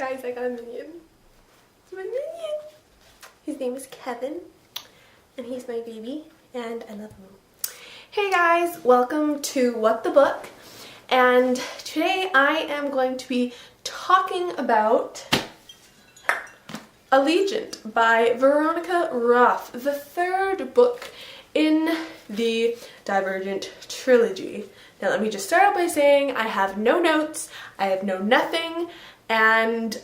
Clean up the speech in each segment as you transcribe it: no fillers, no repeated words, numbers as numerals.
Guys, I got a minion. It's my minion. His name is Kevin, and he's my baby, and I love him. Hey guys, welcome to What the Book, and today I am going to be talking about Allegiant by Veronica Roth, the third book in the Divergent trilogy. Now let me just start out by saying I have no notes, I have no nothing, and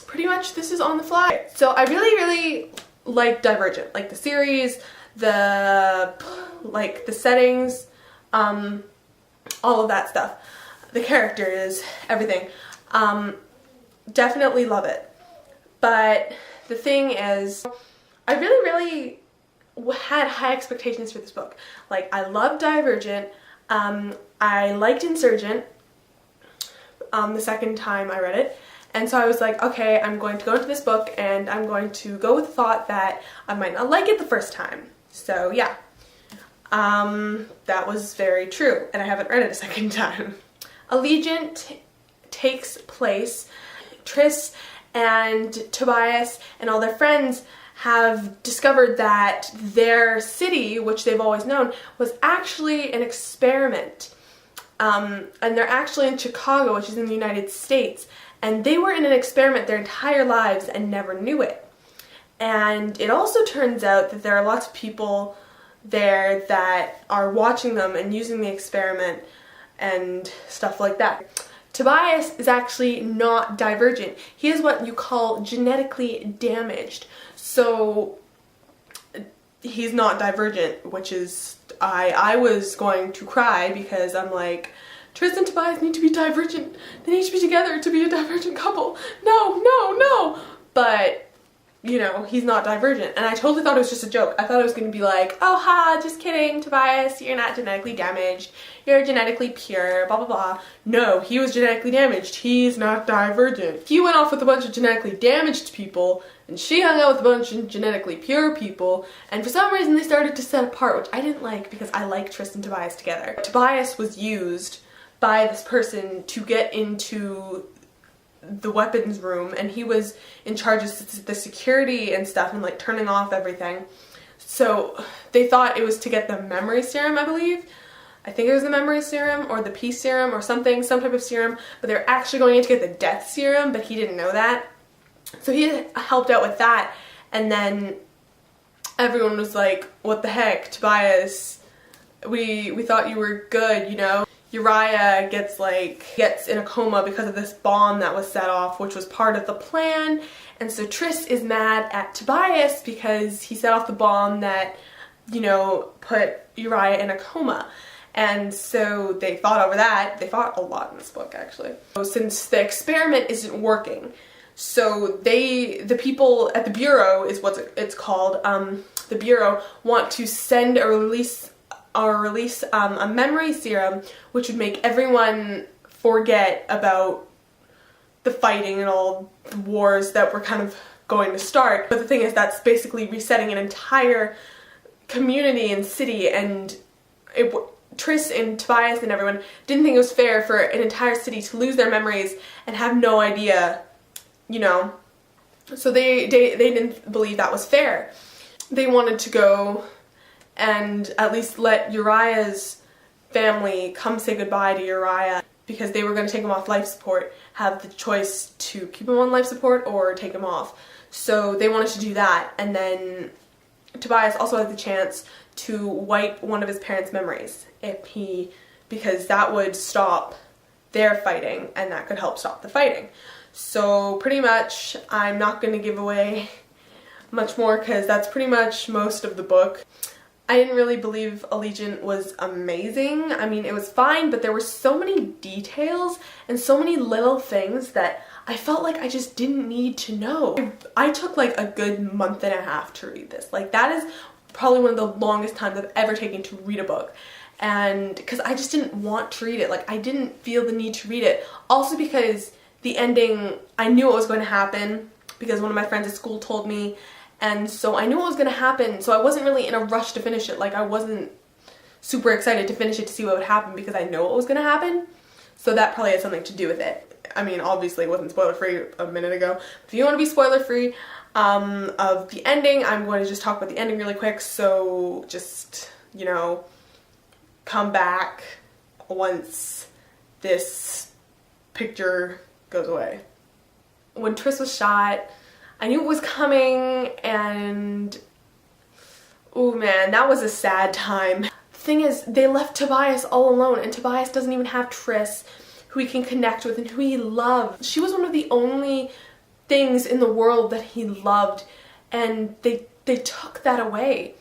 pretty much this is on the fly. So I really like Divergent, like the series, the settings, all of that stuff, the characters, everything. Definitely love it. But the thing is, I really had high expectations for this book. Like, I loved Divergent, I liked Insurgent the second time I read it, and so I was like, okay, I'm going to go into this book and I'm going to go with the thought that I might not like it the first time. So yeah, that was very true, and I haven't read it a second time. Allegiant takes place, Tris and Tobias and all their friends have discovered that their city, which they've always known, was actually an experiment. And they're actually in Chicago, which is in the United States, and they were in an experiment their entire lives and never knew it. And it also turns out that there are lots of people there that are watching them and using the experiment and stuff like that. Tobias is actually not divergent. He is what you call genetically damaged. So he's not divergent, which is, I was going to cry because I'm like, Tris and Tobias need to be divergent. They need to be together to be a divergent couple. No. But, you know, he's not divergent. And I totally thought it was just a joke. I thought it was going to be like, oh ha, just kidding, Tobias, you're not genetically damaged. You're genetically pure, blah, blah, blah. No, he was genetically damaged. He's not divergent. He went off with a bunch of genetically damaged people, and she hung out with a bunch of genetically pure people, and for some reason they started to set apart, which I didn't like because I like Tris and Tobias together. Tobias was used by this person to get into the weapons room, and he was in charge of the security and stuff and like turning off everything. So they thought it was to get the memory serum, I believe. I think it was the memory serum or the peace serum or something, some type of serum, but they're actually going in to get the death serum, but he didn't know that. So he helped out with that, and then everyone was like, what the heck, Tobias, we thought you were good, you know? Uriah gets in a coma because of this bomb that was set off, which was part of the plan, and so Tris is mad at Tobias because he set off the bomb that, you know, put Uriah in a coma. And so they fought over that. They fought a lot in this book, actually. So since the experiment isn't working, so the people at the Bureau is what it's called, the Bureau want to send or release a memory serum which would make everyone forget about the fighting and all the wars that were kind of going to start. But the thing is, that's basically resetting an entire community and city, and Tris and Tobias and everyone didn't think it was fair for an entire city to lose their memories and have no idea, you know. So they didn't believe that was fair. They wanted to go and at least let Uriah's family come say goodbye to Uriah, because they were going to take him off life support, have the choice to keep him on life support or take him off. So they wanted to do that, and then Tobias also had the chance to wipe one of his parents' memories because that would stop their fighting and that could help stop the fighting. So pretty much, I'm not going to give away much more because that's pretty much most of the book. I didn't really believe Allegiant was amazing. I mean, it was fine, but there were so many details and so many little things that I felt like I just didn't need to know. I took like a good month and a half to read this. Like, that is probably one of the longest times I've ever taken to read a book. And because I just didn't want to read it. Like, I didn't feel the need to read it. Also because the ending, I knew what was going to happen because one of my friends at school told me. And so I knew what was going to happen, so I wasn't really in a rush to finish it. Like, I wasn't super excited to finish it to see what would happen because I know what was going to happen. So that probably had something to do with it. I mean, obviously it wasn't spoiler free a minute ago. If you want to be spoiler free of the ending, I'm going to just talk about the ending really quick. So just, you know, come back once this picture goes away. When Tris was shot, I knew it was coming, and oh man, that was a sad time. The thing is, they left Tobias all alone, and Tobias doesn't even have Tris, who he can connect with and who he loved. She was one of the only things in the world that he loved, and they took that away.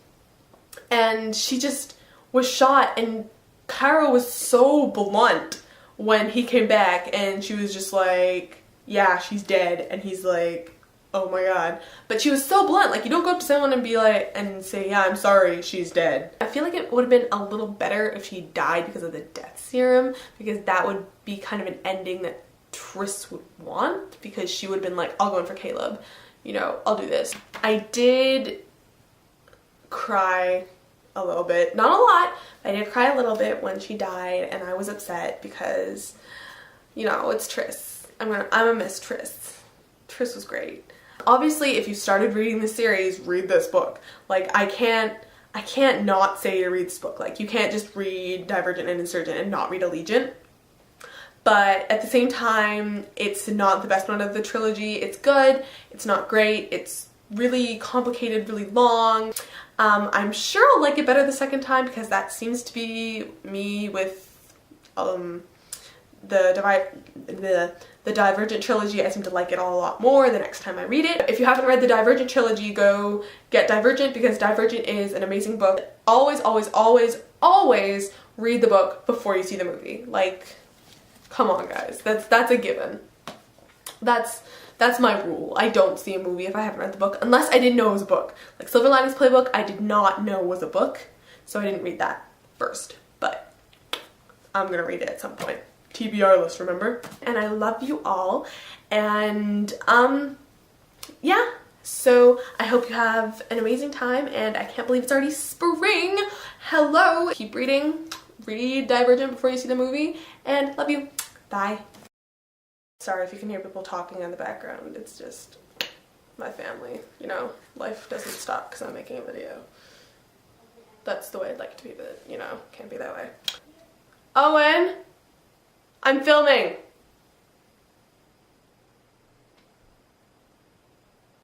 And she just was shot, and Cairo was so blunt when he came back, and she was just like, yeah, she's dead. And he's like, oh my god. But she was so blunt. Like, you don't go up to someone and be like, and say, yeah, I'm sorry, she's dead. I feel like it would have been a little better if she died because of the death serum, because that would be kind of an ending that Tris would want, because she would have been like, I'll go in for Caleb, you know, I'll do this. I did cry a little bit, not a lot, but I did cry a little bit when she died, and I was upset because, you know, it's Tris. I'm gonna miss Tris. Tris was great. Obviously, if you started reading the series, read this book. Like, I can't not say to read this book. Like, you can't just read Divergent and Insurgent and not read Allegiant. But at the same time, it's not the best one of the trilogy. It's good, it's not great, it's really complicated, really long. I'm sure I'll like it better the second time, because that seems to be me with the Divergent trilogy. I seem to like it all a lot more the next time I read it. If you haven't read the Divergent trilogy, go get Divergent, because Divergent is an amazing book. Always, always, always, always read the book before you see the movie. Like, come on guys, that's a given. That's my rule. I don't see a movie if I haven't read the book, unless I didn't know it was a book. Like Silver Linings Playbook, I did not know was a book, so I didn't read that first, but I'm gonna read it at some point. TBR list, remember? And I love you all, and yeah, so I hope you have an amazing time, and I can't believe it's already spring. Hello. Keep reading, read Divergent before you see the movie, and love you. Bye. Sorry if you can hear people talking in the background. It's just my family, you know, life doesn't stop because I'm making a video. That's the way I'd like it to be, but you know, can't be that way. Owen, I'm filming.